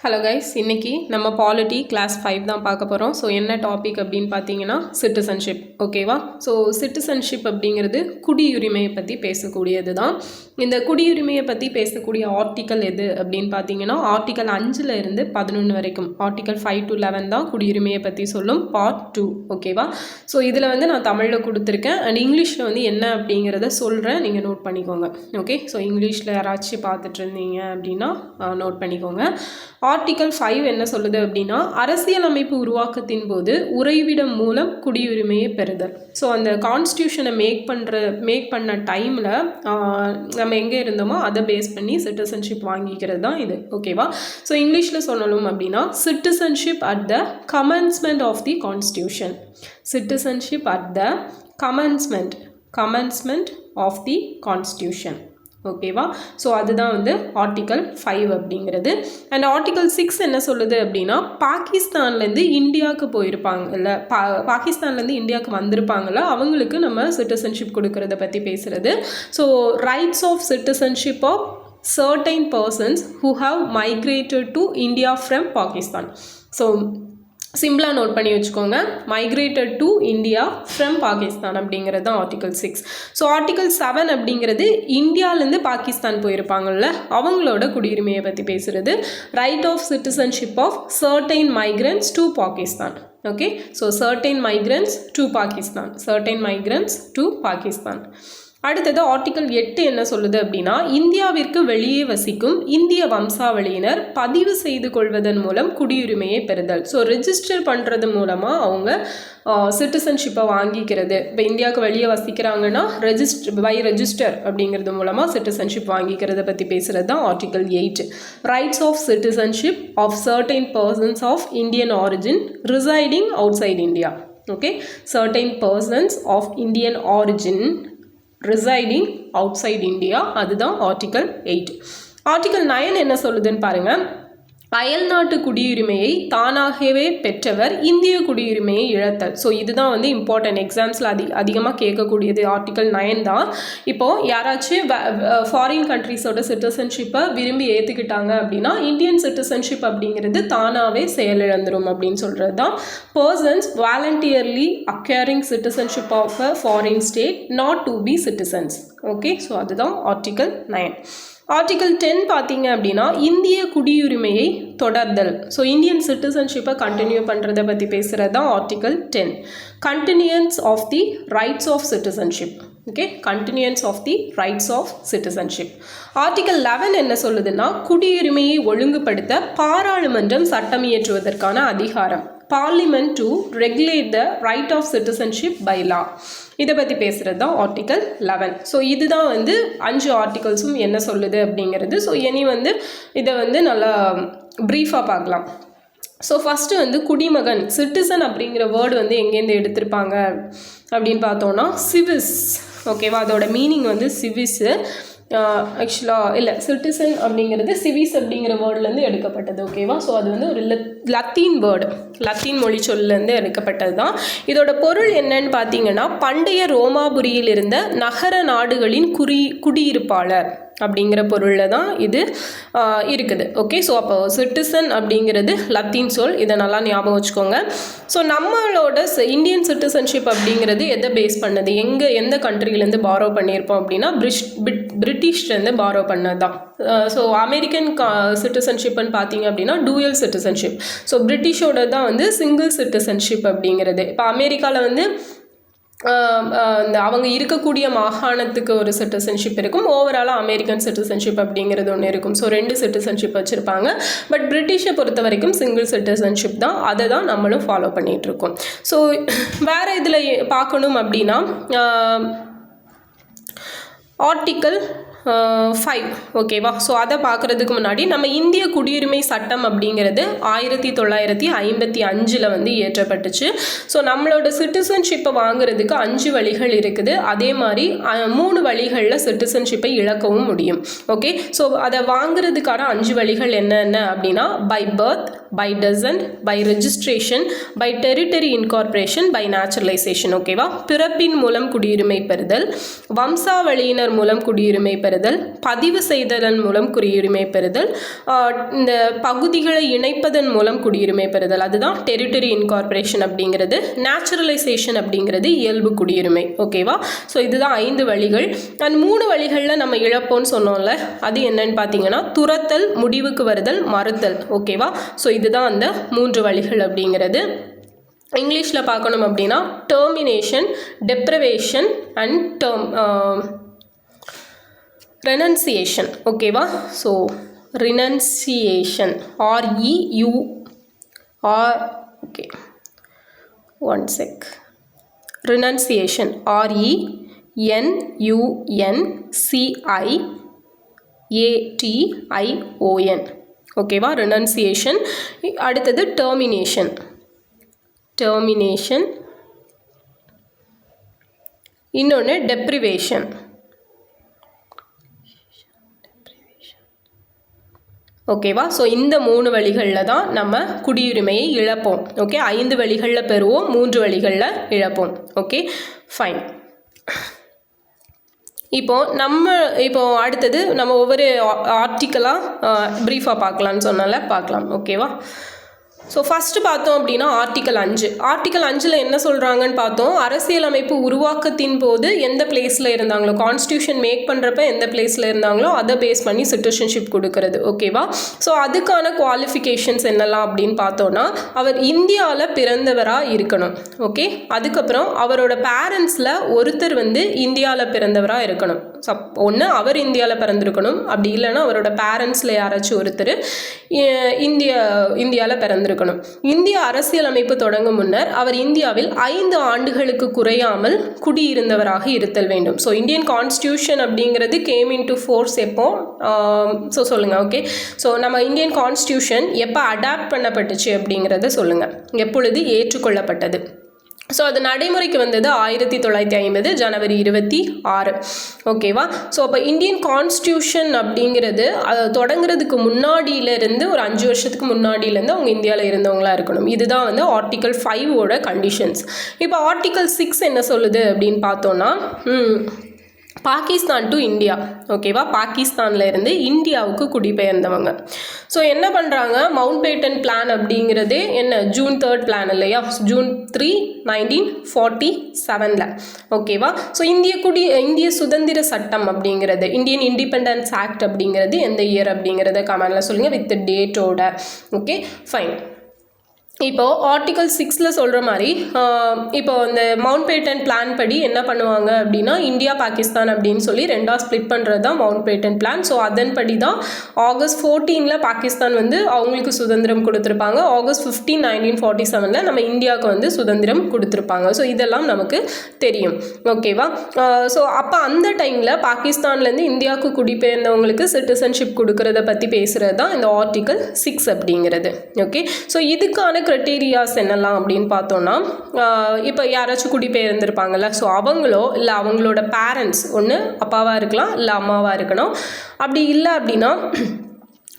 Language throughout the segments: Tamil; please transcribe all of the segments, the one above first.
ஹலோ கைஸ், இன்றைக்கி நம்ம பாலிட்டி கிளாஸ் 5 தான் பார்க்க போகிறோம். ஸோ என்ன டாபிக் அப்படின்னு பார்த்தீங்கன்னா சிட்டிசன்ஷிப். ஓகேவா? ஸோ சிட்டிசன்ஷிப் அப்படிங்கிறது குடியுரிமையை பற்றி பேசக்கூடியது தான். இந்த குடியுரிமையை பற்றி பேசக்கூடிய ஆர்டிக்கல் எது அப்படின்னு பார்த்தீங்கன்னா ஆர்டிக்கல் 5 இருந்து 11 வரைக்கும், ஆர்டிக்கல் 5 to 11 தான் குடியுரிமையை பற்றி சொல்லும், பார்ட் 2. ஓகேவா? ஸோ இதில் நான் தமிழில் கொடுத்துருக்கேன் அண்ட் இங்கிலீஷில் என்ன அப்படிங்கிறத சொல்கிறேன், நீங்கள் நோட் பண்ணிக்கோங்க. ஓகே? ஸோ இங்கிலீஷில் யாராச்சும் பார்த்துட்டு இருந்தீங்க அப்படின்னா நோட் பண்ணிக்கோங்க. ஆர்டிக்கல் 5 என்ன சொல்லுது அப்படின்னா, அரசியலமைப்பு உருவாக்கத்தின் போது உறைவிடம் மூலம் குடியுரிமையை பெறுதல். ஸோ அந்த கான்ஸ்டியூஷனை மேக் பண்ண டைமில் நம்ம எங்கே இருந்தோமோ அதை பேஸ் பண்ணி சிட்டிசன்ஷிப் வாங்கிக்கிறது தான் இது. ஓகேவா? ஸோ இங்கிலீஷில் சொல்லணும் அப்படின்னா citizenship at the commencement of the constitution. Citizenship at the commencement of the constitution. ஓகேவா? ஸோ அதுதான் ஆர்டிக்கல் 5 அப்படிங்கிறது. அண்ட் ஆர்டிக்கல் 6 என்ன சொல்லுது அப்படின்னா, பாகிஸ்தான்லேருந்து இந்தியாவுக்கு போயிருப்பாங்கல்ல, பாகிஸ்தான்லேருந்து இந்தியாவுக்கு வந்திருப்பாங்கள்ல, அவங்களுக்கு நம்ம சிட்டிசன்ஷிப் கொடுக்கறத பற்றி பேசுகிறது. So rights of citizenship of certain persons who have migrated to India from Pakistan. So சிம்பிளாக நோட் பண்ணி வச்சுக்கோங்க, migrated to India from Pakistan அப்படிங்கிறது தான் ஆர்டிகல் 6. ஸோ ஆர்டிகல் 7 அப்படிங்கிறது இந்தியாவிலேருந்து பாகிஸ்தான் போயிருப்பாங்கள்ல, அவங்களோட குடியுரிமையை பற்றி பேசுகிறது. Right of citizenship of certain migrants to Pakistan. Okay? So certain migrants to Pakistan. அடுத்தது ஆர்டிக்கல் 8 என்ன சொல்லுது அப்படின்னா, இந்தியாவிற்கு வெளியே வசிக்கும் இந்திய வம்சாவளியினர் பதிவு செய்து கொள்வதன் மூலம் குடியுரிமையை பெறுதல். ஸோ ரெஜிஸ்டர் பண்ணுறது மூலமாக அவங்க சிட்டிசன்ஷிப்பை வாங்கிக்கிறது. இப்போ இந்தியாவுக்கு வெளியே வசிக்கிறாங்கன்னா ரெஜிஸ்டர் அப்படிங்கிறது மூலமாக சிட்டிசன்ஷிப் வாங்கிக்கிறத பற்றி பேசுகிறது தான் article 8. Rights of citizenship of certain persons of Indian origin residing outside India. Okay? Certain persons of Indian origin residing outside India, அதுதான் ஆர்டிக்கல் 8. ஆர்டிக்கல் 9 என்ன சொல்லுதுன்னு பாருங்கள். அயல்நாட்டு குடியுரிமையை தானாகவே பெற்றவர் இந்திய குடியுரிமையை இழத்தல். ஸோ இதுதான் இம்பார்ட்டன்ட், எக்ஸாம்ஸில் அதிகமாக கேட்கக்கூடியது ஆர்டிக்கல் 9 தான். இப்போது யாராச்சும் ஃபாரின் கண்ட்ரிஸோட சிட்டிசன்ஷிப்பை விரும்பி ஏற்றுக்கிட்டாங்க அப்படின்னா இந்தியன் சிட்டிசன்ஷிப் அப்படிங்கிறது தானாகவே செயலிழந்துடும் அப்படின்னு சொல்கிறது தான். Persons voluntarily acquiring citizenship of a foreign state not to be citizens. Okay? So அதுதான் ஆர்டிக்கல் 9. ஆர்டிக்கல் 10 பார்த்தீங்க அப்படின்னா இந்திய குடியுரிமையை தொடர்தல். ஸோ இந்தியன் சிட்டிசன்ஷிப்பை கண்டினியூ பண்ணுறதை பற்றி பேசுகிறது தான் article 10. Continuance of the rights of citizenship. Okay? Continuance of the rights of citizenship. Article 11 என்ன சொல்லுதுன்னா, குடியுரிமையை ஒழுங்குபடுத்த பாராளுமன்றம் சட்டம் இயற்றுவதற்கான அதிகாரம். Parliament to regulate the right of citizenship by லா. இதை பற்றி பேசுகிறது தான் ஆர்டிக்கல் 11. ஸோ இதுதான் 5 ஆர்டிகல்ஸும் என்ன சொல்லுது அப்படிங்கிறது. ஸோ இனி இதை நல்லா ப்ரீஃபாக பார்க்கலாம். ஸோ ஃபஸ்ட்டு குடிமகன், சிட்டிசன் அப்படிங்கிற வேர்டு எங்கேருந்து எடுத்திருப்பாங்க அப்படின்னு பார்த்தோன்னா சிவிஸ். ஓகேவா? அதோட மீனிங் சிவிஸு. ஆக்சுவலாக இல்லை, சிட்டிசன் அப்படிங்கிறது சிவிஸ் அப்படிங்கிற வேர்ட்லேருந்து எடுக்கப்பட்டது. ஓகேவா? ஸோ அது ஒரு லத்தீன் வேர்டு, லத்தீன் மொழி சொல்லேருந்து எடுக்கப்பட்டது தான். இதோட பொருள் என்னன்னு பார்த்தீங்கன்னா, பண்டைய ரோமாபுரியில் இருந்த நகர நாடுகளின் குடியிருப்பாளர் அப்படிங்கிற பொருளில் தான் இது இருக்குது. ஓகே? ஸோ அப்போ சிட்டிசன் அப்படிங்கிறது லத்தீன் சொல், இதை நல்லா ஞாபகம் வச்சுக்கோங்க. ஸோ நம்மளோட இந்தியன் சிட்டிசன்ஷிப் அப்படிங்கிறது எதை பேஸ் பண்ணது, எந்த கண்ட்ரிலேருந்து பாரோ பண்ணியிருப்போம் அப்படின்னா பிரிட்டிஷ்லேருந்து பாரோ பண்ணது தான். ஸோ அமெரிக்கன் சிட்டிசன்ஷிப்னு பார்த்தீங்க அப்படின்னா டூயல் சிட்டிசன்ஷிப். ஸோ பிரிட்டிஷோட தான் சிங்கிள் சிட்டிசன்ஷிப் அப்படிங்கிறது. இப்போ அமெரிக்காவில் அவங்க இருக்கக்கூடிய மாகாணத்துக்கு ஒரு சிட்டிசன்ஷிப் இருக்கும், ஓவராலாக அமெரிக்கன் சிட்டிசன்ஷிப் அப்படிங்கிறது ஒன்று இருக்கும். ஸோ 2 சிட்டிசன்ஷிப் வச்சுருப்பாங்க. பட் பிரிட்டிஷை பொறுத்த வரைக்கும் சிங்கிள் சிட்டிசன்ஷிப் தான், அதை தான் நம்மளும் ஃபாலோ பண்ணிகிட்ருக்கோம். ஸோ வேறு இதில் பார்க்கணும் அப்படின்னா ஆர்டிக்கல் 5. ஓகேவா? ஸோ அதை பார்க்குறதுக்கு முன்னாடி நம்ம இந்திய குடியுரிமை சட்டம் அப்படிங்கிறது 1955 இயற்றப்பட்டுச்சு. ஸோ நம்மளோட சிட்டிசன்ஷிப்பை வாங்குறதுக்கு 5 வழிகள் இருக்குது. அதே மாதிரி 3 வழிகளில் சிட்டிசன்ஷிப்பை இழக்கவும் முடியும். ஓகே? ஸோ அதை வாங்குறதுக்கான 5 வழிகள் என்னென்ன அப்படின்னா, by birth, by descent, by registration, by territory incorporation, by naturalisation. ஓகேவா? பிறப்பின் மூலம் குடியுரிமை பெறுதல், வம்சாவளியினர் மூலம் குடியுரிமை பெறுதல், பெறுதல், பதிவு செய்ததன் மூலம் குடியுரிமை பெறுதல், இந்த பகுதிகளை இணைப்பதன் மூலம் குடியுரிமை பெறுதல், அதுதான் டெரிட்டரி இன்கார்பரேஷன் அப்படிங்கிறது. நேச்சுரலைசேஷன் அப்படிங்கிறது இயல்பு குடியுரிமை. ஓகேவா? ஸோ இதுதான் 5 வழிகள். அண்ட் 3 வழிகளில் நம்ம இழப்போம்னு சொன்னோம்ல, அது என்னன்னு பார்த்தீங்கன்னா துரத்தல், முடிவுக்கு வருதல், மறுத்தல். ஓகேவா? ஸோ இதுதான் அந்த 3 வழிகள் அப்படிங்கிறது. இங்கிலீஷில் பார்க்கணும் அப்படின்னா டெர்மினேஷன், டெப்ரிவேஷன் அண்ட் ரெனன்சியேஷன். ஓகேவா? So renunciation okay, one check. Renunciation RENUNCIATION. ஓகேவா? ரினன்சியேஷன். அடுத்தது டெர்மினேஷன். இன்னொன்று டெப்ரிவேஷன். ஓகேவா? ஸோ இந்த 3 வழிகளில் தான் நம்ம குடியுரிமையை இழப்போம். ஓகே, 5 வழிகளில் பெறுவோம், 3 வழிகளில் இழப்போம். Okay, fine. இப்போ அடுத்தது நம்ம ஒவ்வொரு ஆர்டிக்கலாக ப்ரீஃபாக பார்க்கலான்னு சொன்னால பார்க்கலாம். ஓகேவா? ஸோ ஃபஸ்ட்டு பார்த்தோம் அப்படின்னா ஆர்டிக்கல் 5. ஆர்டிக்கல் 5ல் என்ன சொல்கிறாங்கன்னு பார்த்தோம். அரசியலமைப்பு உருவாக்கத்தின் போது எந்த பிளேஸில் இருந்தாங்களோ, கான்ஸ்டியூஷன் மேக் பண்ணுறப்ப எந்த பிளேஸில் இருந்தாங்களோ அதை பேஸ் பண்ணி சிட்டிசன்ஷிப் கொடுக்கறது. ஓகேவா? ஸோ அதுக்கான குவாலிஃபிகேஷன்ஸ் என்னெல்லாம் அப்படின்னு பார்த்தோன்னா, அவர் இந்தியாவில் பிறந்தவராக இருக்கணும். ஓகே, அதுக்கப்புறம் அவரோட பேரண்ட்ஸில் ஒருத்தர் இந்தியாவில் பிறந்தவராக இருக்கணும். ஒன்று அவர் இந்தியாவில் பிறந்திருக்கணும், அப்படி இல்லைன்னா அவரோட பேரண்ட்ஸில் யாராச்சும் ஒருத்தர் இந்தியாவில் பிறந்திருக்கணும். இந்திய அரசியலமைப்பு தொடங்கும் முன்னர் அவர் இந்தியாவில் 5 ஆண்டுகளுக்கு குறையாமல் குடியிருந்தவராக இருத்தல் வேண்டும். ஸோ இந்தியன் கான்ஸ்டியூஷன் அப்படிங்கிறது கேம் இன்டு ஃபோர்ஸ் எப்போ? ஸோ சொல்லுங்கள். ஓகே, ஸோ நம்ம இந்தியன் கான்ஸ்டியூஷன் எப்போ அடாப்ட் பண்ணப்பட்டுச்சு அப்படிங்கிறத சொல்லுங்கள், எப்பொழுது ஏற்றுக்கொள்ளப்பட்டது? ஸோ அது நடைமுறைக்கு வந்தது 1950 ஜனவரி 26. ஓகேவா? ஸோ அப்போ இந்தியன் கான்ஸ்டியூஷன் அப்படிங்கிறது தொடங்குறதுக்கு முன்னாடியிலேருந்து ஒரு 5 வருஷத்துக்கு முன்னாடியிலேருந்து அவங்க இந்தியாவில் இருந்தவங்களா இருக்கணும். இதுதான் ஆர்டிக்கல் 5ஓட கண்டிஷன்ஸ். இப்போ ஆர்டிக்கல் 6 என்ன சொல்லுது அப்படின்னு பார்த்தோன்னா, பாகிஸ்தான் டு இந்தியா. ஓகேவா? பாகிஸ்தானில் இருந்து இந்தியாவுக்கு குடிபெயர்ந்தவங்க. ஸோ என்ன பண்ணுறாங்க, மவுண்ட் பேட்டன் பிளான் அப்படிங்கிறது என்ன, June 3 பிளான் இல்லையா? June 3, 1947. ஓகேவா? ஸோ இந்திய சுதந்திர சட்டம் அப்படிங்கிறது, இந்தியன் இண்டிபெண்டன்ஸ் ஆக்ட் அப்படிங்கிறது எந்த இயர் அப்படிங்கிறத கமெண்டில் சொல்லுங்கள் வித் டேட்டோட. Okay, fine. இப்போது ஆர்டிக்கல் 6ல் சொல்கிற மாதிரி இப்போ இந்த மவுண்ட் பேட்டன் பிளான் படி என்ன பண்ணுவாங்க அப்படின்னா, இந்தியா பாகிஸ்தான் அப்படின்னு சொல்லி 2ஆக ஸ்ப்ளிட் பண்ணுறது தான் மவுண்ட் பேட்டன் பிளான். ஸோ அதன்படி தான் ஆகஸ்ட் 14 பாகிஸ்தான் அவங்களுக்கு சுதந்திரம் கொடுத்துருப்பாங்க. ஆகஸ்ட் 15, 1947 நம்ம இந்தியாவுக்கு சுதந்திரம் கொடுத்துருப்பாங்க. ஸோ இதெல்லாம் நமக்கு தெரியும். ஓகேவா? ஸோ அப்போ அந்த டைமில் பாகிஸ்தான்லேருந்து இந்தியாவுக்கு குடிபெயர்ந்தவங்களுக்கு சிட்டிசன்ஷிப் கொடுக்கறத பற்றி பேசுகிறது தான் இந்த ஆர்டிக்கல் 6 அப்படிங்கிறது. ஓகே, ஸோ இதுக்கான க்ரைட்டீரியாஸ் என்னெல்லாம் அப்படின்னு பார்த்தோன்னா, இப்போ யாராச்சும் குடிபெயர்ந்திருப்பாங்கல்ல, ஸோ அவங்களோ இல்லை அவங்களோட பேரண்ட்ஸ், ஒன்று அப்பாவாக இருக்கலாம் இல்லை அம்மாவாக இருக்கணும். அப்படி இல்லை அப்படின்னா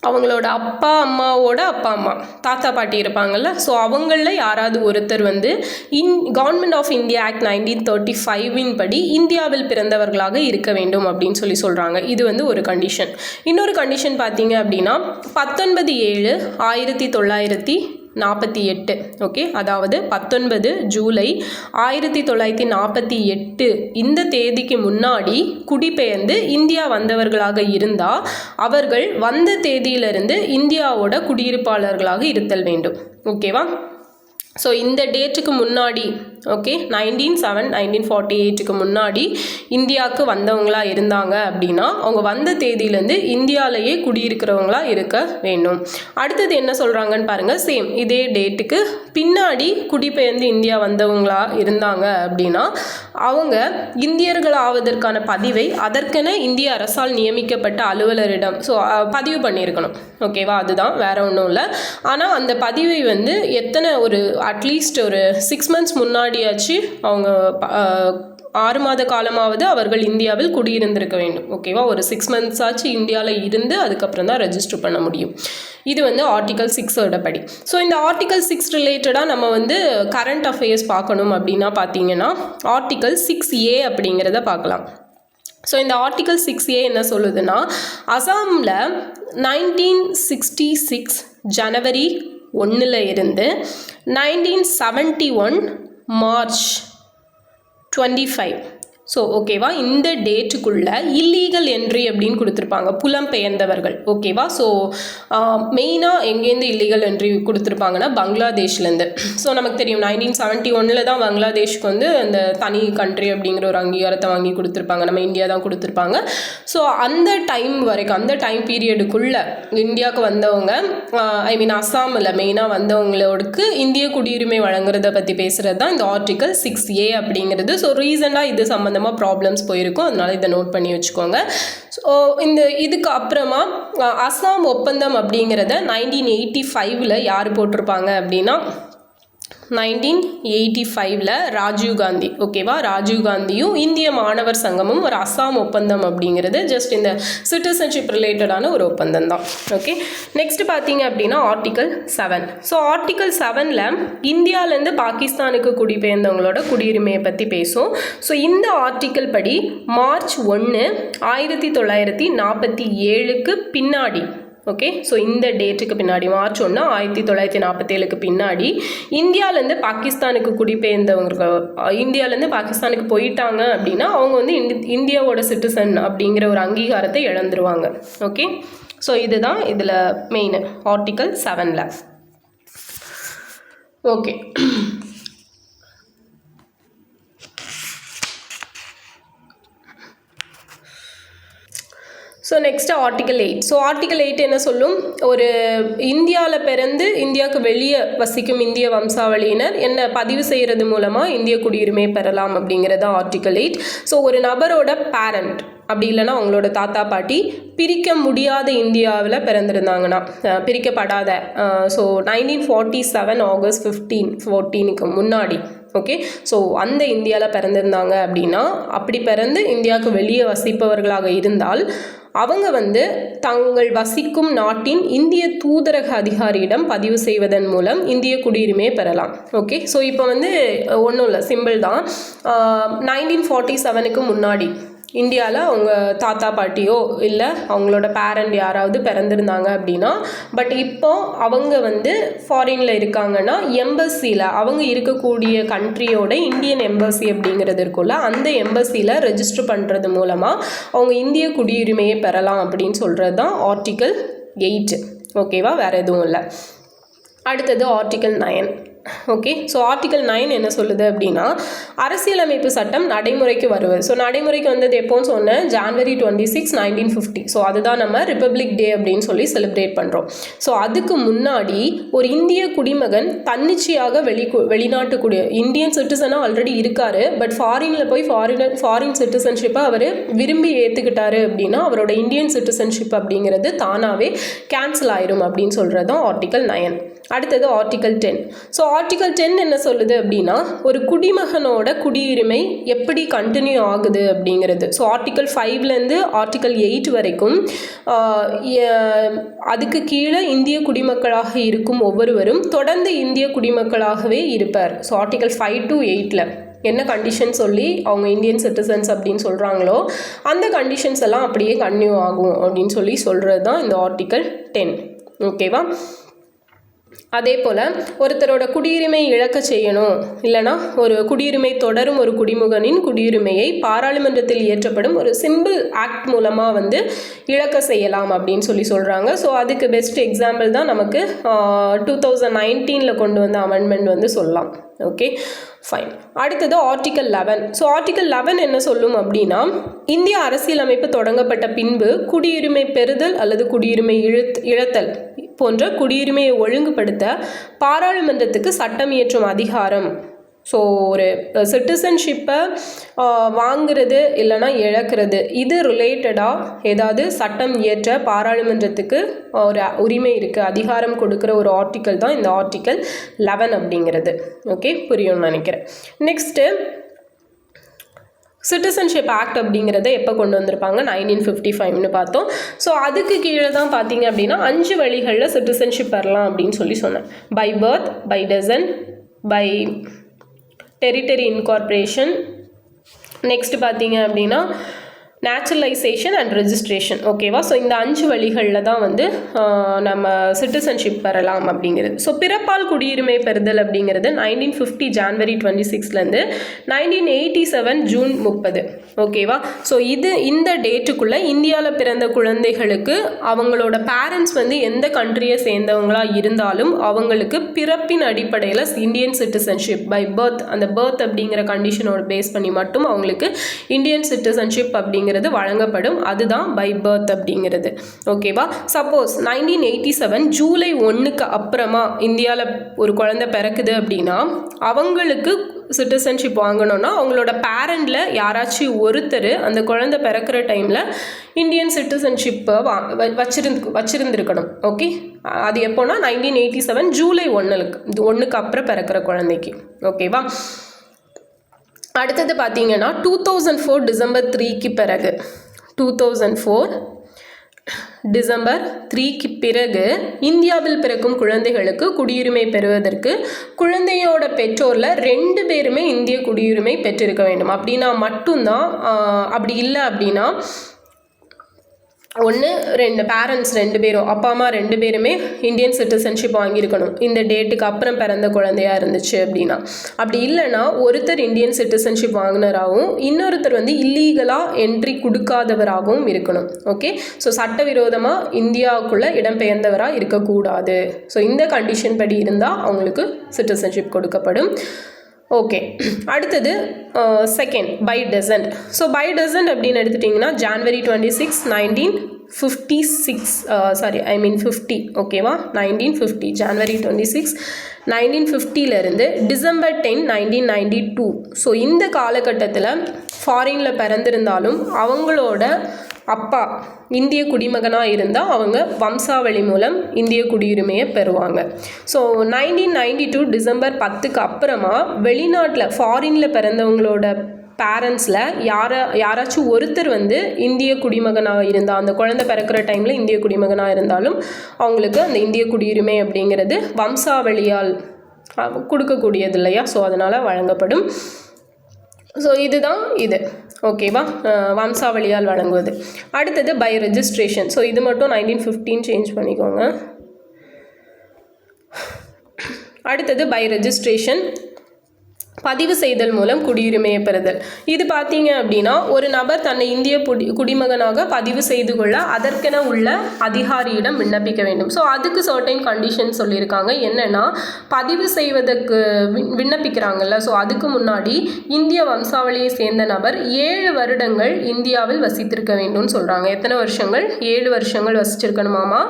அவங்களோட அப்பா அம்மாவோட அப்பா அம்மா, தாத்தா பாட்டி இருப்பாங்கள்ல, ஸோ அவங்களில் யாராவது ஒருத்தர் கவர்மெண்ட் ஆஃப் இந்தியா ஆக்ட் 1935 படி இந்தியாவில் பிறந்தவர்களாக இருக்க வேண்டும் அப்படின்னு சொல்கிறாங்க. இது ஒரு கண்டிஷன். இன்னொரு கண்டிஷன் பார்த்தீங்க அப்படின்னா 19/7/1948. ஓகே, அதாவது 19 ஜூலை 1948 இந்த தேதிக்கு முன்னாடி குடிபெயர்ந்து இந்தியா வந்தவர்களாக இருந்தால் அவர்கள் வந்த தேதியிலிருந்து இந்தியாவோட குடியிருப்பாளர்களாக இருத்தல் வேண்டும். ஓகேவா? ஸோ இந்த டேட்டுக்கு முன்னாடி, ஓகே, 19/7/1948 முன்னாடி இந்தியாவுக்கு வந்தவங்களா இருந்தாங்க அப்படின்னா அவங்க வந்த தேதியிலேருந்து இந்தியாவிலேயே குடியிருக்கிறவங்களா இருக்க வேண்டும். அடுத்தது என்ன சொல்கிறாங்கன்னு பாருங்கள். சேம் இதே டேட்டுக்கு பின்னாடி குடிபெயர்ந்து இந்தியா வந்தவங்களா இருந்தாங்க அப்படின்னா அவங்க இந்தியர்களாவதற்கான பதிவை அதற்கென இந்திய அரசால் நியமிக்கப்பட்ட அலுவலரிடம் பதிவு பண்ணியிருக்கணும். ஓகேவா? அதுதான், வேற ஒன்றும் இல்லை. ஆனால் அந்த பதிவை எத்தனை அட்லீஸ்ட் ஒரு 6 months முன்னாடியாச்சு அவங்க 6 மாத காலமாவது அவர்கள் இந்தியாவில் குடியிருந்திருக்க வேண்டும். ஓகேவா? ஒரு 6 months ஆச்சு இந்தியாவில் இருந்து அதுக்கப்புறம் தான் ரெஜிஸ்டர் பண்ண முடியும். இது ஆர்டிக்கல் 6ஓட படி. ஸோ இந்த ஆர்டிக்கல் 6 ரிலேட்டடாக நம்ம கரண்ட் அஃபேர்ஸ் பார்க்கணும் அப்படின்னா பார்த்தீங்கன்னா ஆர்டிக்கல் 6A அப்படிங்கிறத பார்க்கலாம். ஸோ இந்த ஆர்டிகல் 6A என்ன சொல்லுதுன்னா, அசாமில் 1966 ஜனவரி 1 இருந்து 1971 மார்ச் 25, ஸோ ஓகேவா, இந்த டேட்டுக்குள்ளே இல்லீகல் என்ட்ரி அப்படின்னு கொடுத்துருப்பாங்க, புலம்பெயர்ந்தவர்கள். ஓகேவா, ஸோ மெயினாக எங்கேருந்து இல்லீகல் என்ட்ரி கொடுத்துருப்பாங்கன்னா பங்களாதேஷ்லேருந்து. ஸோ நமக்கு தெரியும் 1971 தான் பங்களாதேஷ்க்கு வந்து அந்த தனி கண்ட்ரி அப்படிங்கிற ஒரு அங்கீகாரத்தை வாங்கி கொடுத்துருப்பாங்க, நம்ம இந்தியா தான் கொடுத்துருப்பாங்க. ஸோ அந்த டைம் வரைக்கும், அந்த டைம் பீரியடுக்குள்ளே இந்தியாவுக்கு வந்தவங்க, ஐ மீன் அஸ்ஸாமில் மெயினாக வந்தவங்களோடுக்கு இந்திய குடியுரிமை வழங்குறத பற்றி பேசுகிறது தான் இந்த ஆர்டிகல் 6A அப்படிங்கிறது. ஸோ ரீசெண்டாக இது சம்மந்தமாக ப்ராப்ளம்ஸ் போயிருக்கும், அதனால இதை நோட் பண்ணி வச்சுக்கோங்க. ஸோ இதுக்கு அப்புறமா அஸ்ஸாம் ஒப்பந்தம் அப்படிங்கிறத 1985 யார் போட்டிருப்பாங்க அப்படின்னா 1985 ராஜீவ் காந்தி. ஓகேவா, ராஜீவ் காந்தியும் இந்திய மாணவர் சங்கமும் ஒரு அஸ்ஸாம் ஒப்பந்தம் அப்படிங்கிறது ஜஸ்ட் இந்த சிட்டிசன்ஷிப் ரிலேட்டடான ஒரு ஒப்பந்தம் தான். ஓகே, நெக்ஸ்ட் பார்த்தீங்க அப்படின்னா ஆர்டிகல் 7. ஸோ ஆர்டிகல் 7ல் இந்தியாவிலேருந்து பாகிஸ்தானுக்கு குடிபெயர்ந்தவங்களோட குடியுரிமையை பற்றி பேசும். ஸோ இந்த ஆர்டிக்கல் படி மார்ச் 1, 1947 பின்னாடி, ஓகே, ஸோ இந்த டேட்டுக்கு பின்னாடி மார்ச் 1, 1947 பின்னாடி இந்தியாவிலேருந்து பாகிஸ்தானுக்கு குடிபெயர்ந்தவங்க, இந்தியாவிலேருந்து பாகிஸ்தானுக்கு போயிட்டாங்க அப்படின்னா அவங்க வந்து இந்தியாவோட சிட்டிசன் அப்படிங்கிற ஒரு அங்கீகாரத்தை இழந்துருவாங்க. ஓகே, ஸோ இதுதான் இதில் மெயின் ஆர்டிக்கல் 7ல். Okay, so next article 8. So article 8 என்ன சொல்லும், ஒரு இந்தியாவில் பிறந்து இந்தியாவுக்கு வெளியே வசிக்கும் இந்திய வம்சாவளியினர் என்ன பதிவு செய்கிறது மூலமாக இந்திய குடியுரிமை பெறலாம் அப்படிங்கிறது ஆர்டிக்கல் 8. ஸோ ஒரு நபரோட பேரண்ட் அப்படி இல்லைன்னா அவங்களோட தாத்தா பாட்டி பிரிக்க முடியாத இந்தியாவில் பிறந்திருந்தாங்கன்னா, பிரிக்கப்படாத, ஸோ 1947 ஆகஸ்ட் 14 முன்னாடி, ஓகே, ஸோ அந்த இந்தியாவில் பிறந்திருந்தாங்க அப்படின்னா, அப்படி பிறந்து இந்தியாவுக்கு வெளியே வசிப்பவர்களாக இருந்தால் அவங்க வந்து தங்கள் வசிக்கும் நாட்டின் இந்திய தூதரக அதிகாரியிடம் பதிவு செய்வதன் மூலம் இந்திய குடியுரிமையை பெறலாம். ஓகே, ஸோ இப்போ வந்து ஒன்றும் இல்லை, சிம்பிள் தான். 1947 முன்னாடி இந்தியாவில் அவங்க தாத்தா பாட்டியோ இல்லை அவங்களோட பேரண்ட் யாராவது பிறந்திருந்தாங்க அப்படின்னா, பட் இப்போ அவங்க வந்து ஃபாரினில் இருக்காங்கன்னா எம்பசியில், அவங்க இருக்கக்கூடிய கண்ட்ரியோட இந்தியன் எம்பசி அப்படிங்கிறது இருக்குல்ல, அந்த எம்பசியில் ரெஜிஸ்டர் பண்ணுறது மூலமாக அவங்க இந்திய குடியுரிமையை பெறலாம் அப்படின்னு சொல்கிறது தான் ஆர்டிக்கல் 8. ஓகேவா, வேறு எதுவும் இல்லை. அடுத்தது ஆர்டிக்கல் 9. ஓகே, ஸோ ஆர்டிக்கல் 9 என்ன சொல்லுது அப்படின்னா, அரசியலமைப்பு சட்டம் நடைமுறைக்கு வருவது. ஸோ நடைமுறைக்கு வந்தது எப்போன்னு சொன்னேன், ஜான்வரி 26, 1950. ஸோ அதுதான் நம்ம ரிப்பப்ளிக் டே அப்படின்னு சொல்லி செலிப்ரேட் பண்ணுறோம். ஸோ அதுக்கு முன்னாடி ஒரு இந்திய குடிமகன் தன்னிச்சையாக வெளிநாட்டு இந்தியன் சிட்டிசனாக ஆல்ரெடி இருக்கார், பட் ஃபாரினில் போய் ஃபாரின் சிட்டிசன்ஷிப்பை அவர் விரும்பி ஏற்றுக்கிட்டாரு அப்படின்னா அவரோட இந்தியன் சிட்டிசன்ஷிப் அப்படிங்கிறது தானாகவே கேன்சல் ஆயிரும் அப்படின்னு சொல்கிறது தான் ஆர்டிக்கல் 9. அடுத்தது ஆர்டிக்கல் 10. ஸோ ஆர்டிக்கல் 10 என்ன சொல்லுது அப்படின்னா, ஒரு குடிமகனோட குடியுரிமை எப்படி கண்டினியூ ஆகுது அப்படிங்கிறது. ஸோ ஆர்டிக்கல் 5லேருந்து ஆர்டிக்கல் 8 வரைக்கும் அதுக்கு கீழே இந்திய குடிமக்களாக இருக்கும் ஒவ்வொருவரும் தொடர்ந்து இந்திய குடிமக்களாகவே இருப்பார். ஸோ ஆர்டிக்கல் 5 to 8ல் என்ன கண்டிஷன் சொல்லி அவங்க இந்தியன் சிட்டிசன்ஸ் அப்படின்னு சொல்கிறாங்களோ அந்த கண்டிஷன்ஸ் எல்லாம் அப்படியே கண்டினியூ ஆகும் அப்படின்னு சொல்லி சொல்கிறது தான் இந்த ஆர்டிக்கல் 10. ஓகேவா, அதே போல் ஒருத்தரோட குடியுரிமை இழக்க செய்யணும், இல்லைனா ஒரு குடியுரிமை தொடரும் ஒரு குடிமகனின் குடியுரிமையை பாராளுமன்றத்தில் இயற்றப்படும் ஒரு சிம்பிள் ஆக்ட் மூலமாக வந்து இழக்க செய்யலாம் அப்படின்னு சொல்லி சொல்கிறாங்க. ஸோ அதுக்கு பெஸ்ட் எக்ஸாம்பிள் தான் நமக்கு 2019 கொண்டு வந்த அமெண்ட்மெண்ட் வந்து சொல்லலாம். Okay, fine. அடுத்தது ஆர்டிக்கல் 11. ஸோ ஆர்டிக்கல் 11 என்ன சொல்லும் அப்படின்னா, இந்திய அரசியலமைப்பு தொடங்கப்பட்ட பின்பு குடியுரிமை பெறுதல் அல்லது குடியுரிமை இழத்தல் போன்ற குடியுரிமையை ஒழுங்குபடுத்த பாராளுமன்றத்துக்கு சட்டம் இயற்றும் அதிகாரம். ஸோ ஒரு சிட்டிசன்ஷிப்பை வாங்கிறது இல்லைனா இழக்கிறது இது ரிலேட்டடாக ஏதாவது சட்டம் இயற்ற பாராளுமன்றத்துக்கு ஒரு உரிமை இருக்குது, அதிகாரம் கொடுக்குற ஒரு ஆர்டிக்கல் தான் இந்த ஆர்டிக்கல் 11 அப்படிங்கிறது. ஓகே, புரியும்னு நினைக்கிறேன். நெக்ஸ்ட்டு சிட்டிசன்ஷிப் ஆக்ட் அப்படிங்கிறத எப்போ கொண்டு வந்திருப்பாங்க, 1955ன்னு பார்த்தோம். ஸோ அதுக்கு கீழே தான் பார்த்தீங்க அப்படின்னா 5 வழிகளில் சிட்டிசன்ஷிப் பெறலாம் அப்படின்னு சொல்லி சொன்னேன். By birth, by descent, by territory incorporation, next பார்த்தீங்க அப்படின்னா நேச்சுரலைசேஷன் அண்ட் ரெஜிஸ்ட்ரேஷன். ஓகேவா? ஸோ இந்த 5 வழிகளில் தான் வந்து நம்ம சிட்டிசன்ஷிப் பெறலாம் அப்படிங்கிறது. ஸோ பிறப்பால் குடியுரிமை பெறுதல் அப்படிங்கிறது 1950 ஜான்வரி 26லேருந்து 1987 ஜூன் 30. ஓகேவா? ஸோ இந்த டேட்டுக்குள்ளே இந்தியாவில் பிறந்த குழந்தைகளுக்கு அவங்களோட பேரண்ட்ஸ் வந்து எந்த கண்ட்ரியை சேர்ந்தவங்களாக இருந்தாலும் அவங்களுக்கு பிறப்பின் அடிப்படையில் இந்தியன் சிட்டிசன்ஷிப் பை பர்த், அந்த பர்த் அப்படிங்கிற கண்டிஷனோட பேஸ் பண்ணி மட்டும் அவங்களுக்கு இந்தியன் சிட்டிசன்ஷிப் அப்படிங்கிறது வழங்கப்படும். அதுதான் பை பர்த் அப்படிங்கிறது. ஓகேவா? சப்போஸ் 1987 ஜூலை 1க்கு அப்புறமா இந்தியாவில் ஒரு குழந்தை பிறக்குது அப்படின்னா அவங்களுக்கு சிட்டிசன்ஷிப் வாங்கணும்னா அவங்களோட பேரண்டில் யாராச்சும் ஒருத்தர் அந்த குழந்தை பிறக்கிற டைமில் இந்தியன் சிட்டிசன்ஷிப்பை வச்சிருந்துருக்கணும். ஓகே, அது எப்போனா 1987 ஜூலை 1க்கு அப்புறம் பிறக்கிற குழந்தைக்கு. ஓகேவா? அடுத்தது பார்த்தீங்கன்னா 2004 டிசம்பர் 3க்கு பிறகு 2004 டிசம்பர் 3க்கு பிறகு இந்தியாவில் பிறக்கும் குழந்தைகளுக்கு குடியுரிமை பெறுவதற்கு குழந்தையோட பெற்றோரில் 2 பேருமே இந்திய குடியுரிமை பெற்றிருக்க வேண்டும். அப்படின்னா மட்டும்தான். அப்படி இல்லை அப்படின்னா பேரண்ட்ஸ் 2 பேரும், அப்பா அம்மா 2 பேருமே இந்தியன் சிட்டிசன்ஷிப் வாங்கியிருக்கணும் இந்த டேட்டுக்கு அப்புறம் பிறந்த குழந்தையா இருந்துச்சு அப்படின்னா. அப்படி இல்லைன்னா ஒருத்தர் இந்தியன் சிட்டிசன்ஷிப் வாங்கினராகவும் இன்னொருத்தர் வந்து இல்லீகலாக என்ட்ரி கொடுக்காதவராகவும் இருக்கணும். ஓகே, ஸோ சட்டவிரோதமாக இந்தியாவுக்குள்ளே இடம்பெயர்ந்தவராக இருக்கக்கூடாது. ஸோ இந்த கண்டிஷன் படி இருந்தால் அவங்களுக்கு சிட்டிசன்ஷிப் கொடுக்கப்படும். ஓகே, அடுத்தது second by descent. So by descent அப்படின்னு எடுத்துட்டிங்கன்னா ஜான்வரி 26, 1950. ஓகேவா? 1950 ஜான்வரி 26, 1950லேருந்து டிசம்பர் 10, 1992. ஸோ இந்த காலகட்டத்தில் ஃபாரினில் பிறந்திருந்தாலும் அவங்களோட அப்பா இந்திய குடிமகனாக இருந்தால் அவங்க வம்சாவளி மூலம் இந்திய குடியுரிமையை பெறுவாங்க. ஸோ 1992 டிசம்பர் 10க்கு அப்புறமா வெளிநாட்டில் ஃபாரினில் பிறந்தவங்களோட பேரண்ட்ஸில் யாராச்சும் ஒருத்தர் வந்து இந்திய குடிமகனாக இருந்தால், அந்த குழந்தை பிறக்கிற டைமில் இந்திய குடிமகனாக இருந்தாலும் அவங்களுக்கு அந்த இந்திய குடியுரிமை அப்படிங்கிறது வம்சாவளியால் கொடுக்கக்கூடியது இல்லையா? ஸோ அதனால் வழங்கப்படும். ஸோ இதுதான் இது. ஓகேவா? வம்சாவளியால் வழங்குவது. அடுத்தது பை ரெஜிஸ்ட்ரேஷன். ஸோ இது மட்டும் 1915 சேஞ்ச் பண்ணிக்கோங்க. அடுத்தது பை ரெஜிஸ்ட்ரேஷன், பதிவு செய்தல் மூலம் குடியுரிமையை பெறுதல். இது பார்த்தீங்க அப்படின்னா ஒரு நபர் தன்னை இந்திய குடிமகனாக பதிவு செய்து கொள்ள அதற்கென உள்ள அதிகாரியிடம் விண்ணப்பிக்க வேண்டும். ஸோ அதுக்கு சர்டைன் கண்டிஷன் சொல்லியிருக்காங்க. என்னென்னா பதிவு செய்வதற்கு விண்ணப்பிக்கிறாங்கல்ல, ஸோ அதுக்கு முன்னாடி இந்திய வம்சாவளியை சேர்ந்த நபர் 7 வருடங்கள் இந்தியாவில் வசித்திருக்க வேண்டும்னு சொல்கிறாங்க. எத்தனை வருஷங்கள்? 7 வருஷங்கள் வசிச்சிருக்கணுமாமா.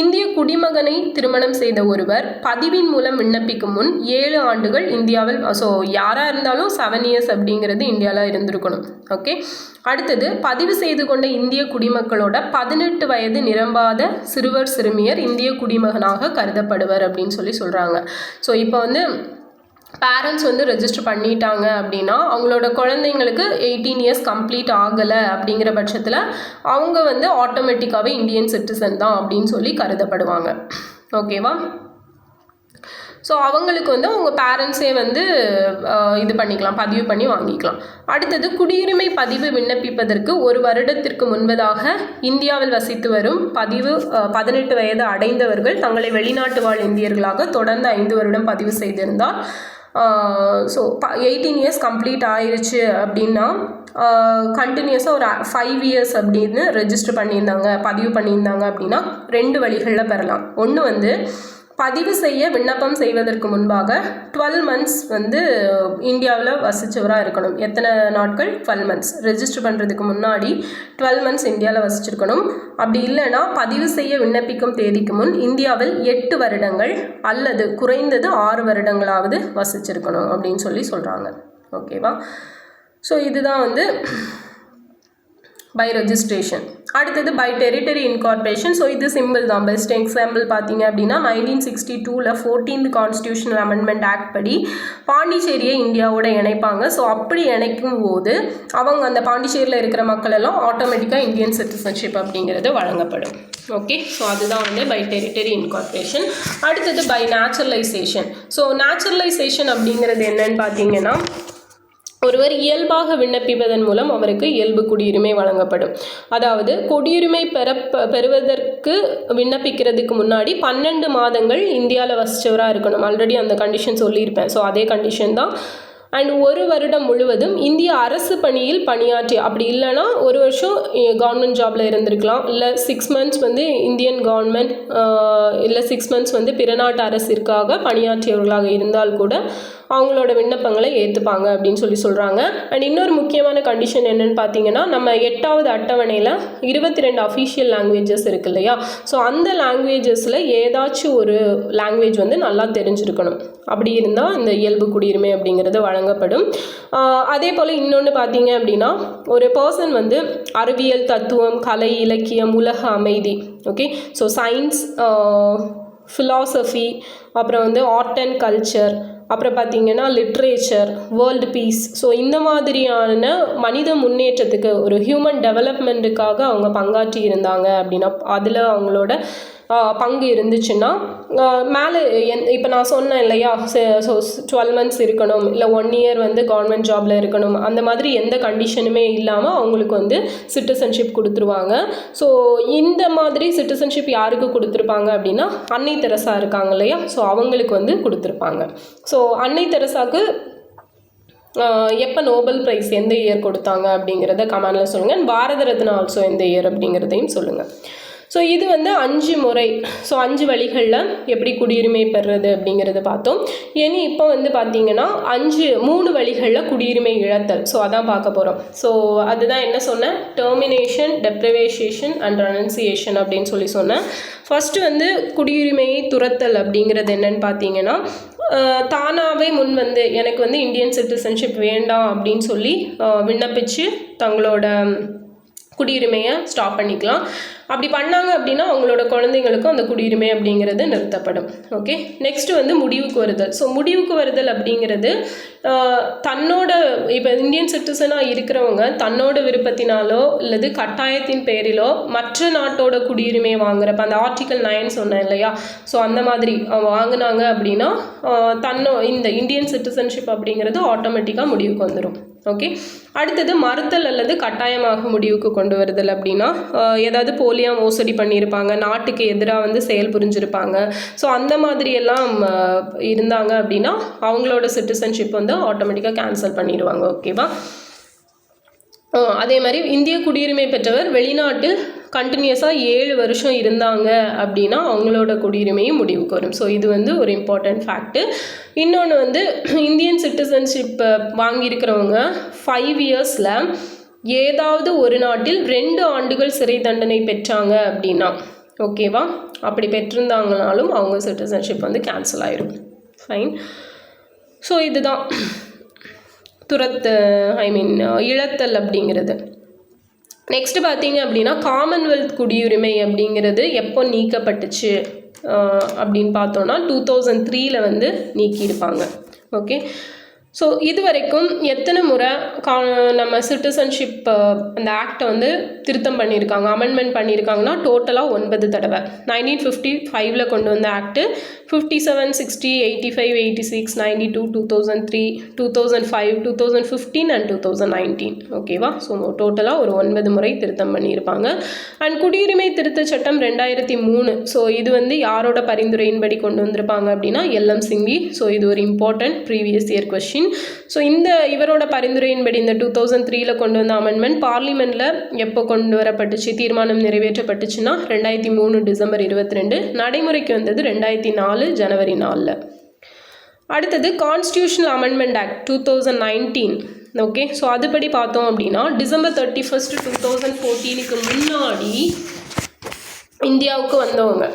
இந்திய குடிமகனை திருமணம் செய்த ஒருவர் பதிவின் மூலம் விண்ணப்பிக்கும் முன் 7 ஆண்டுகள் இந்தியாவில், ஸோ யாராக இருந்தாலும் 7 இயர்ஸ் அப்படிங்கிறது இந்தியாவில் இருந்திருக்கணும். ஓகே, அடுத்தது பதிவு செய்து கொண்ட இந்திய குடிமக்களோட 18 வயது நிரம்பாத சிறுவர் சிறுமியர் இந்திய குடிமகனாக கருதப்படுவர் அப்படின்னு சொல்கிறாங்க. ஸோ இப்போ வந்து பேரண்ட்ஸ் வந்து ரெஜிஸ்டர் பண்ணிட்டாங்க அப்படின்னா அவங்களோட குழந்தைங்களுக்கு 18 இயர்ஸ் கம்ப்ளீட் ஆகலை அப்படிங்கிற பட்சத்தில் அவங்க வந்து ஆட்டோமேட்டிக்காகவே இந்தியன் சிட்டிசன் தான் அப்படின்னு கருதப்படுவாங்க. ஓகேவா? ஸோ அவங்களுக்கு வந்து அவங்க பேரண்ட்ஸே வந்து இது பண்ணிக்கலாம், பதிவு பண்ணி வாங்கிக்கலாம். அடுத்தது குடியுரிமை பதிவு விண்ணப்பிப்பதற்கு 1 வருடத்திற்கு முன்பதாக இந்தியாவில் வசித்து வரும் 18 வயது அடைந்தவர்கள் தங்களை வெளிநாட்டு வாழ் இந்தியர்களாக தொடர்ந்து 5 வருடம் பதிவு செய்திருந்தால், ஸோ 18 இயர்ஸ் கம்ப்ளீட் ஆயிடுச்சு அப்படின்னா கண்டினியூஸாக ஒரு 5 இயர்ஸ் அப்படின்னு ரெஜிஸ்டர் பண்ணியிருந்தாங்க, பதிவு பண்ணியிருந்தாங்க அப்படின்னா 2 வழிகளில் பெறலாம். ஒன்று வந்து பதிவு செய்ய விண்ணப்பம் செய்வதற்கு முன்பாக 12 மந்த்ஸ் வந்து இந்தியாவில் வசித்தவராக இருக்கணும். எத்தனை நாட்கள்? 12 மந்த்ஸ். ரெஜிஸ்டர் பண்ணுறதுக்கு முன்னாடி 12 மந்த்ஸ் இந்தியாவில் வசிச்சிருக்கணும். அப்படி இல்லைன்னா பதிவு செய்ய விண்ணப்பிக்கும் தேதிக்கு முன் இந்தியாவில் 8 வருடங்கள் அல்லது குறைந்தது 6 வருடங்களாவது வசிச்சிருக்கணும் அப்படின்னு சொல்கிறாங்க. ஓகேவா? ஸோ இதுதான் வந்து பை ரெஜிஸ்ட்ரேஷன். அடுத்தது பை டெரிட்டரி இன்கார்பரேஷன். ஸோ இது சிம்பிள் தான். பெஸ்ட் எக்ஸாம்பிள் பார்த்தீங்க அப்படின்னா 1962 14th கான்ஸ்டியூஷனல் அமெண்ட்மெண்ட் ஆக்ட் படி பாண்டிச்சேரியை இந்தியாவோட இணைப்பாங்க. ஸோ அப்படி இணைக்கும் போது அவங்க அந்த பாண்டிச்சேரியில் இருக்கிற மக்கள் எல்லாம் ஆட்டோமேட்டிக்காக இந்தியன் சிட்டிசன்ஷிப் அப்படிங்கிறது வழங்கப்படும். ஓகே, ஸோ அதுதான் வந்து பை டெரிட்டரி இன்கார்பரேஷன். அடுத்தது பை நேச்சுரலைசேஷன். ஸோ நேச்சுரலைசேஷன் அப்படிங்கிறது என்னன்னு பார்த்தீங்கன்னா ஒருவர் இயல்பாக விண்ணப்பிப்பதன் மூலம் அவருக்கு இயல்பு குடியுரிமை வழங்கப்படும். அதாவது குடியுரிமை பெறுவதற்கு விண்ணப்பிக்கிறதுக்கு முன்னாடி 12 மாதங்கள் இந்தியாவில் வசித்தவராக இருக்கணும். ஆல்ரெடி அந்த கண்டிஷன் சொல்லியிருப்பேன். ஸோ அதே கண்டிஷன் தான். அண்ட் 1 வருடம் முழுவதும் இந்திய அரசு பணியில் பணியாற்றி, அப்படி இல்லைனா 1 வருஷம் கவர்மெண்ட் ஜாபில் இருந்திருக்கலாம், இல்லை 6 மந்த்ஸ் வந்து இந்தியன் கவர்மெண்ட், இல்லை 6 மந்த்ஸ் வந்து பிற நாட்டு அரசிற்காக பணியாற்றியவர்களாக இருந்தால் கூட அவங்களோட விண்ணப்பங்களை ஏற்றுப்பாங்க அப்படின்னு சொல்கிறாங்க. அண்ட் இன்னொரு முக்கியமான கண்டிஷன் என்னென்னு பார்த்தீங்கன்னா, நம்ம 8வது அட்டவணையில் 22 அஃபீஷியல் லாங்குவேஜஸ் இருக்கு இல்லையா? ஸோ அந்த லாங்குவேஜஸில் ஏதாச்சும் ஒரு லாங்குவேஜ் வந்து நல்லா தெரிஞ்சிருக்கணும். அப்படி இருந்தால் இந்த இயல்பு குடியுரிமை அப்படிங்கிறது வழங்கப்படும். அதே போல் இன்னொன்று பார்த்தீங்க அப்படின்னா, ஒரு பர்சன் வந்து அறிவியல், தத்துவம், கலை, இலக்கியம், உலக அமைதி, ஓகே, ஸோ சயின்ஸ், ஃபிலாசபி, அப்புறம் வந்து ஆர்ட் அண்ட் கல்ச்சர், அப்புறம் பார்த்திங்கன்னா லிட்ரேச்சர், வேர்ல்டு பீஸ், ஸோ இந்த மாதிரியான மனித முன்னேற்றத்துக்கு, ஒரு ஹியூமன் டெவலப்மெண்ட்டுக்காக அவங்க பங்காற்றி இருந்தாங்க அப்படின்னா, அதில் அவங்களோட பங்கு இருந்துச்சுன்னா மேலே இப்போ நான் சொன்னேன் இல்லையா, ஸோ 12 மந்த்ஸ் இருக்கணும், இல்லை 1 இயர் வந்து கவர்மெண்ட் ஜாபில் இருக்கணும், அந்த மாதிரி எந்த கண்டிஷனுமே இல்லாமல் அவங்களுக்கு வந்து சிட்டிசன்ஷிப் கொடுத்துருவாங்க. ஸோ இந்த மாதிரி சிட்டிசன்ஷிப் யாருக்கு கொடுத்துருப்பாங்க அப்படின்னா, அன்னை தெரசா இருக்காங்க இல்லையா, ஸோ அவங்களுக்கு வந்து கொடுத்துருப்பாங்க. ஸோ அன்னை தெரசாவுக்கு எப்போ நோபல் ப்ரைஸ் எந்த இயர் கொடுத்தாங்க அப்படிங்கிறத கமெண்டில் சொல்லுங்கள். பாரத ரத்னா ஆல்சோ எந்த இயர் அப்படிங்கிறதையும் சொல்லுங்கள். ஸோ இது வந்து 5 முறை, ஸோ 5 வழிகளில் எப்படி குடியுரிமை பெறுறது அப்படிங்கிறத பார்த்தோம். இனி இப்போ வந்து பார்த்திங்கன்னா 3 வழிகளில் குடியுரிமை இழத்தல், ஸோ அதான் பார்க்க போகிறோம். ஸோ அதுதான் என்ன சொன்னேன், டெர்மினேஷன், டெப்ரிவேஷன் அண்ட் ரெனன்சியேஷன் அப்படின்னு சொன்னேன். ஃபஸ்ட்டு வந்து குடியுரிமையை துரத்தல் அப்படிங்கிறது என்னன்னு பார்த்தீங்கன்னா, தானாகவே முன் வந்து எனக்கு வந்து இந்தியன் சிட்டிசன்ஷிப் வேண்டாம் அப்படின்னு சொல்லி விண்ணப்பித்து தங்களோட குடியுரிமையை ஸ்டாப் பண்ணிக்கலாம். அப்படி பண்ணாங்க அப்படின்னா அவங்களோட குழந்தைங்களுக்கும் அந்த குடியுரிமை அப்படிங்கிறது நிறுத்தப்படும். ஓகே, நெக்ஸ்ட்டு வந்து முடிவுக்கு வருதல். ஸோ முடிவுக்கு வருதல் அப்படிங்கிறது தன்னோட இப்போ இந்தியன் சிட்டிசனாக இருக்கிறவங்க தன்னோட விருப்பத்தினாலோ அல்லது கட்டாயத்தின் பேரிலோ மற்ற நாட்டோட குடியுரிமையை வாங்குறப்ப, அந்த ஆர்டிக்கல் 9 சொன்னேன் இல்லையா, ஸோ அந்த மாதிரி வாங்கினாங்க அப்படின்னா இந்த இந்தியன் சிட்டிசன்ஷிப் அப்படிங்கிறது ஆட்டோமேட்டிக்காக முடிவுக்கு வந்துடும். ஓகே, அடுத்தது மறுத்தல் அல்லது கட்டாயமாக முடிவுக்கு கொண்டு வருதல் அப்படின்னா, ஏதாவது போலியா மோசடி பண்ணியிருப்பாங்க, நாட்டுக்கு எதிராக வந்து செயல் புரிஞ்சிருப்பாங்க, ஸோ அந்த மாதிரியெல்லாம் இருந்தாங்க அப்படின்னா அவங்களோட சிட்டிசன்ஷிப் வந்து ஆட்டோமேட்டிக்காக கேன்சல் பண்ணிடுவாங்க. ஓகேவா? அதே மாதிரி இந்திய குடியுரிமை பெற்றவர் வெளிநாட்டில் கண்டினியூஸாக 7 வருஷம் இருந்தாங்க அப்படின்னா அவங்களோட குடியுரிமையும் முடிவுக்கு வரும். ஸோ இது வந்து ஒரு இம்பார்ட்டண்ட் ஃபேக்ட்டு. இன்னொன்று வந்து இந்தியன் சிட்டிசன்ஷிப் வாங்கியிருக்கிறவங்க 5 இயர்ஸில் ஏதாவது ஒரு நாட்டில் 2 ஆண்டுகள் சிறை தண்டனை பெற்றாங்க அப்படின்னா, ஓகேவா, அப்படி பெற்றிருந்தாங்கனாலும் அவங்க சிட்டிசன்ஷிப் வந்து கேன்சல் ஆயிடும். ஃபைன். ஸோ இதுதான் இழத்தல் அப்படிங்கிறது. நெக்ஸ்ட்டு பார்த்தீங்க அப்படின்னா, காமன்வெல்த் குடியுரிமை அப்படிங்கிறது எப்போ நீக்கப்பட்டுச்சு அப்படின்னு பார்த்தோன்னா 2003 வந்து நீக்கியிருப்பாங்க. ஓகே, ஸோ இது வரைக்கும் எத்தனை முறை நம்ம சிட்டிசன்ஷிப் அந்த ஆக்டை வந்து திருத்தம் பண்ணியிருக்காங்க, அமெண்ட்மெண்ட் பண்ணியிருக்காங்கன்னா டோட்டலாக 9 தடவை. 1955 கொண்டு வந்த ஆக்டு 57, 60, 85, 86, 92, 2003, 2005, 2015 அண்ட் 2019. ஓகேவா? ஸோ டோட்டலாக ஒரு 9 முறை திருத்தம் பண்ணியிருப்பாங்க. அண்ட் குடியுரிமை திருத்த சட்டம் 2003. ஸோ இது வந்து யாரோட பரிந்துரையின்படி கொண்டு வந்திருப்பாங்க அப்படின்னா LM சிங்வி. ஸோ இது ஒரு important previous year question. So இவரோட பரிந்துரையின்படி இந்த 2003 கொண்டு வந்த அமெண்ட்மெண்ட் பார்லிமெண்ட்டில் எப்போ கொண்டு வரப்பட்டுச்சு, தீர்மானம் நிறைவேற்றப்பட்டுச்சுன்னா 2003 டிசம்பர் 22. நடைமுறைக்கு வந்தது 2004 ஜனவரி 4. அடுத்தது constitutional amendment act 2019. Okay, so அதுபடி பார்த்தோம் அப்படின்னா டிசம்பர் 31, 2014 முன்னாடி இந்தியாவுக்கு வந்தவங்க.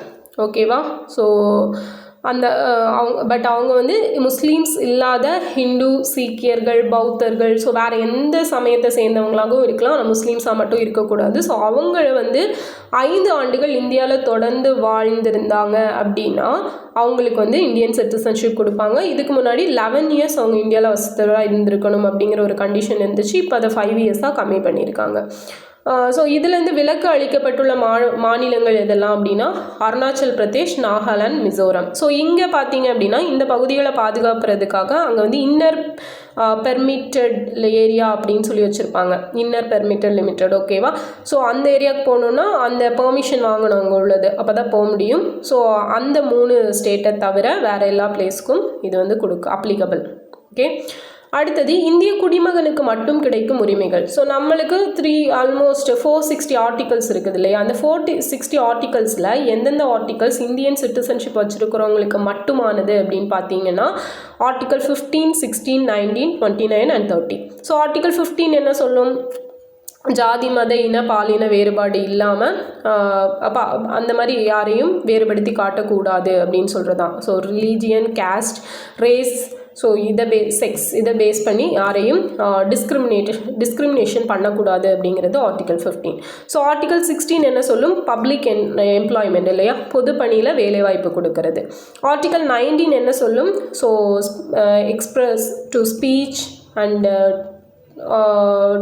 ஓகேவா? ஸோ அவங்க வந்து முஸ்லீம்ஸ் இல்லாத ஹிந்து, சீக்கியர்கள், பௌத்தர்கள், ஸோ வேறு எந்த சமயத்தை சேர்ந்தவங்களாகவும் இருக்கலாம், ஆனால் முஸ்லீம்ஸாக மட்டும் இருக்கக்கூடாது. ஸோ அவங்க வந்து 5 ஆண்டுகள் இந்தியாவில் தொடர்ந்து வாழ்ந்திருந்தாங்க அப்படின்னா அவங்களுக்கு வந்து இந்தியன் சிட்டிசன்ஷிப் கொடுப்பாங்க. இதுக்கு முன்னாடி 11 இயர்ஸ் அவங்க இந்தியாவில் வசித்தவராக இருந்திருக்கணும் அப்படிங்கிற ஒரு கண்டிஷன் இருந்துச்சு. இப்போ அதை 5 இயர்ஸாக கம்மி பண்ணியிருக்காங்க. ஸோ இதுலேருந்து விலக்கு அளிக்கப்பட்டுள்ள மாநிலங்கள் எதெல்லாம் அப்படின்னா அருணாச்சல் பிரதேஷ், நாகாலாந்து, மிசோரம். ஸோ இங்கே பார்த்தீங்க அப்படின்னா இந்த பகுதிகளை பாதுகாப்புறதுக்காக அங்கே வந்து இன்னர் பெர்மிட்டட் ஏரியா அப்படின்னு சொல்லி வச்சுருப்பாங்க. இன்னர் பெர்மிட்டட் லிமிட்டட், ஓகேவா? ஸோ அந்த ஏரியாவுக்கு போகணுன்னா அந்த பெர்மிஷன் வாங்கணும் அங்கே உள்ளது, அப்போ தான் போக முடியும். ஸோ அந்த 3 ஸ்டேட்டை தவிர வேறு எல்லா பிளேஸ்க்கும் இது வந்து அப்ளிகபிள். ஓகே, அடுத்தது இந்திய குடிமகனுக்கு மட்டும் கிடைக்கும் உரிமைகள். ஸோ நம்மளுக்கு ஆல்மோஸ்ட் 460 ஆர்டிகல்ஸ் இருக்குது இல்லையா? அந்த 460 ஆர்டிகல்ஸில் எந்தெந்த ஆர்டிகல்ஸ் இந்தியன் சிட்டிசன்ஷிப் வச்சுருக்கிறவங்களுக்கு மட்டுமானது அப்படின்னு பார்த்தீங்கன்னா ஆர்டிகல் 15, 16, 19, 29 and 30. ஸோ ஆர்டிகல் 15 என்ன சொல்லும்? ஜாதி, மத, இன, பாலின வேறுபாடு இல்லாமல் அப்போ அந்த மாதிரி யாரையும் வேறுபடுத்தி காட்டக்கூடாது அப்படின்னு சொல்கிறதான். So religion, caste, race, so sex இதை பேஸ் பண்ணி யாரையும் டிஸ்கிரிமினேஷன் பண்ணக்கூடாது அப்படிங்கிறது ஆர்டிகல் 15. ஸோ ஆர்டிகல் 16 என்ன சொல்லும்? பப்ளிக் எம்ப்ளாய்மெண்ட் இல்லையா, பொது பணியில் வேலைவாய்ப்பு கொடுக்கறது. ஆர்டிகல் 19 என்ன சொல்லும்? So express to speech and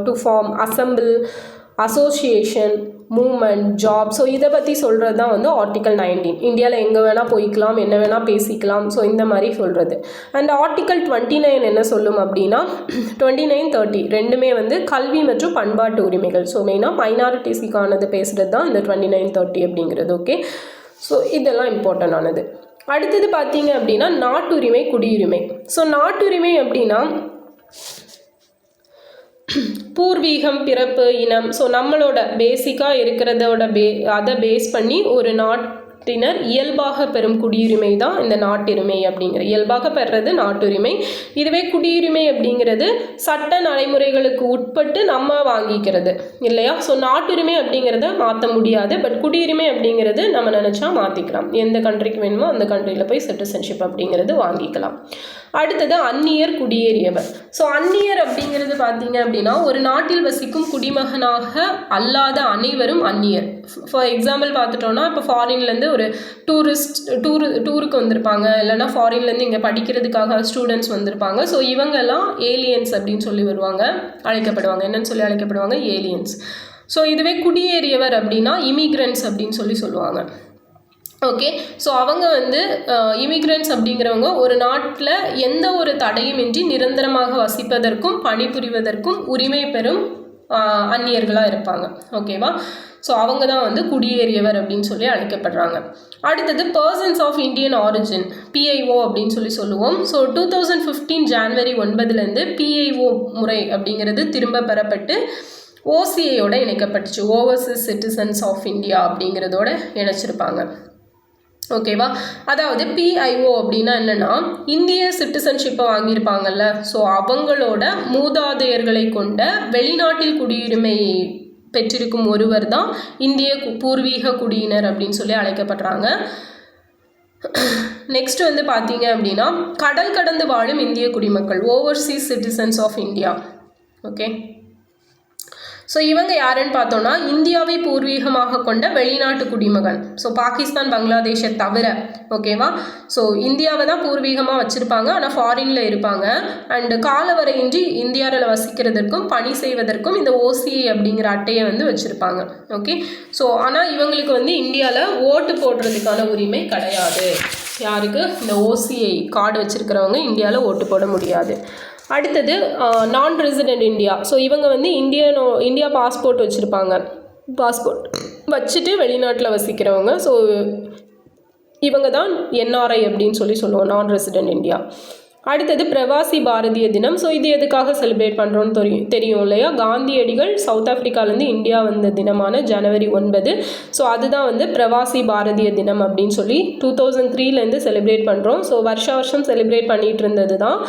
to form, assemble, association, movement, job. So இதை பற்றி சொல்கிறது தான் வந்து ஆர்டிகல் 19. இந்தியாவில் எங்கே வேணால் போய்க்கலாம், என்ன வேணால் பேசிக்கலாம், ஸோ இந்த மாதிரி சொல்கிறது. அண்ட் ஆர்டிகல் 29 என்ன சொல்லும் அப்படின்னா 29, 30 ரெண்டுமே வந்து கல்வி மற்றும் பண்பாட்டு உரிமைகள். ஸோ மெயினாக மைனாரிட்டிஸுக்கானது பேசுகிறது தான் இந்த 29, 30 அப்படிங்கிறது. ஓகே, ஸோ இதெல்லாம் இம்பார்ட்டன்ட் ஆனது. அடுத்தது பார்த்தீங்க அப்படின்னா நாட்டுரிமை, குடியுரிமை. ஸோ நாட்டுரிமை அப்படின்னா பூர்வீகம், பிறப்பு, இனம். ஸோ நம்மளோட பேசிக்காக இருக்கிறதோட அதை பேஸ் பண்ணி ஒரு நாட்டினர் இயல்பாக பெறும் குடியுரிமை தான் இந்த நாட்டுரிமை அப்படிங்கிற. இயல்பாக பெறுறது நாட்டுரிமை. இதுவே குடியுரிமை அப்படிங்கிறது சட்ட நடைமுறைகளுக்கு உட்பட்டு நம்ம வாங்கிக்கிறது இல்லையா? ஸோ நாட்டுரிமை அப்படிங்கிறத மாற்ற முடியாது, பட் குடியுரிமை அப்படிங்கிறது நம்ம நினச்சா மாற்றிக்கலாம். எந்த கண்ட்ரிக்கு வேணுமோ அந்த கண்ட்ரியில் போய் சிட்டிசன்ஷிப் அப்படிங்கிறது வாங்கிக்கலாம். அடுத்தது அந்நியர், குடியேறியவர். ஸோ அந்நியர் அப்படிங்கிறது பார்த்தீங்க அப்படின்னா ஒரு நாட்டில் வசிக்கும் குடிமகனாக அல்லாத அனைவரும் அந்நியர். ஃபார் எக்ஸாம்பிள் பார்த்துட்டோன்னா இப்போ ஃபாரின்லேருந்து ஒரு டூருக்கு வந்திருப்பாங்க, இல்லைனா ஃபாரின்லேருந்து இங்கே படிக்கிறதுக்காக ஸ்டூடெண்ட்ஸ் வந்திருப்பாங்க. ஸோ இவங்கெல்லாம் ஏலியன்ஸ் அப்படின்னு சொல்லி அழைக்கப்படுவாங்க. என்னன்னு சொல்லி அழைக்கப்படுவாங்க? ஏலியன்ஸ். ஸோ இதுவே குடியேறியவர் அப்படின்னா இமிக்ரன்ட்ஸ் அப்படின்னு சொல்லுவாங்க. ஓகே, ஸோ அவங்க வந்து இமிக்ரெண்ட்ஸ் அப்படிங்கிறவங்க ஒரு நாட்டில் எந்த ஒரு தடையுமின்றி நிரந்தரமாக வசிப்பதற்கும் பணிபுரிவதற்கும் உரிமை பெறும் அந்நியர்களாக இருப்பாங்க. ஓகேவா? ஸோ அவங்க தான் வந்து குடியேறியவர் அப்படின்னு சொல்லி அழைக்கப்படுறாங்க. அடுத்தது persons of Indian origin, PIO அப்படின்னு சொல்லுவோம். ஸோ 2015 ஜனவரி 9 PIO முறை அப்படிங்கிறது திரும்ப பெறப்பட்டு OCAயோட இணைக்கப்பட்டுச்சு. ஓவர்சீஸ் சிட்டிசன்ஸ் ஆஃப் இந்தியா அப்படிங்கிறதோட இணைச்சிருப்பாங்க. ஓகேவா? அதாவது PIO அப்படின்னா என்னென்னா இந்திய சிட்டிசன்ஷிப்பை வாங்கியிருப்பாங்கல்ல, ஸோ அவங்களோட மூதாதையர்களை கொண்ட வெளிநாட்டில் குடியுரிமை பெற்றிருக்கும் ஒருவர் தான் இந்திய பூர்வீக குடியினர் அப்படின்னு சொல்லி அழைக்கப்படுறாங்க. நெக்ஸ்ட் வந்து பார்த்தீங்க அப்படின்னா கடல் கடந்து வாழும் இந்திய குடிமக்கள், overseas citizens of India. Okay, so இவங்க யாருன்னு பார்த்தோன்னா இந்தியாவை பூர்வீகமாக கொண்ட வெளிநாட்டு குடிமகன். ஸோ பாகிஸ்தான், பங்களாதேஷை தவிர. ஓகேவா? ஸோ இந்தியாவை தான் பூர்வீகமாக வச்சுருப்பாங்க, ஆனால் ஃபாரினில் இருப்பாங்க. அண்டு காலவரையின்றி இந்தியாவில் வசிக்கிறதுக்கும் பணி செய்வதற்கும் இந்த OCA அப்படிங்கிற அட்டையை வந்து வச்சுருப்பாங்க. ஓகே, ஸோ ஆனால் இவங்களுக்கு வந்து இந்தியாவில் ஓட்டு போடுறதுக்கான உரிமை கிடையாது. யாருக்கு? இந்த OCA கார்டு வச்சுருக்கிறவங்க இந்தியாவில் ஓட்டு போட முடியாது. அடுத்தது நான் ரெசிடென்ட் இந்தியா. ஸோ இவங்க வந்து இந்தியா பாஸ்போர்ட் வச்சுருப்பாங்க. பாஸ்போர்ட் வச்சுட்டு வெளிநாட்டில் வசிக்கிறவங்க. ஸோ இவங்க தான் NRI அப்படின்னு சொல்லுவோம், நான் ரெசிடென்ட் இந்தியா. அடுத்தது பிரவாசி பாரதிய தினம். ஸோ இது எதுக்காக செலிப்ரேட் பண்ணுறோன்னு தெரியும் இல்லையா? காந்தியடிகள் சவுத் ஆஃப்ரிக்காலேருந்து இந்தியா வந்த தினமான ஜனவரி 9. ஸோ அதுதான் வந்து பிரவாசி பாரதிய தினம் அப்படின்னு சொல்லி 2003 செலிப்ரேட் பண்ணுறோம். ஸோ வருஷம் செலிப்ரேட் பண்ணிகிட்டு இருந்தது தான்.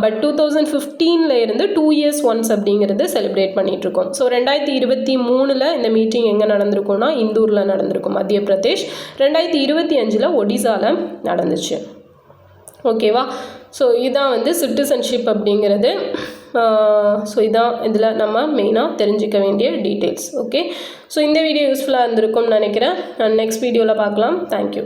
பட் 2015 இருந்து 2 years once அப்படிங்கிறது செலிப்ரேட் பண்ணிகிட்ருக்கோம். ஸோ 2023 இந்த மீட்டிங் எங்கே நடந்திருக்கும்னா இந்தூரில் நடந்திருக்கும், மத்திய பிரதேஷ். 2025 ஒடிசாவில் நடந்துச்சு. ஓகேவா? ஸோ இதான் வந்து சிட்டிசன்ஷிப் அப்படிங்கிறது. ஸோ இதான் இதில் நம்ம மெயினாக தெரிஞ்சிக்க வேண்டிய டீட்டெயில்ஸ். ஓகே, ஸோ இந்த வீடியோ யூஸ்ஃபுல்லாக இருந்திருக்கும்னு நினைக்கிறேன். நெக்ஸ்ட் வீடியோவில் பார்க்கலாம். தேங்க்யூ.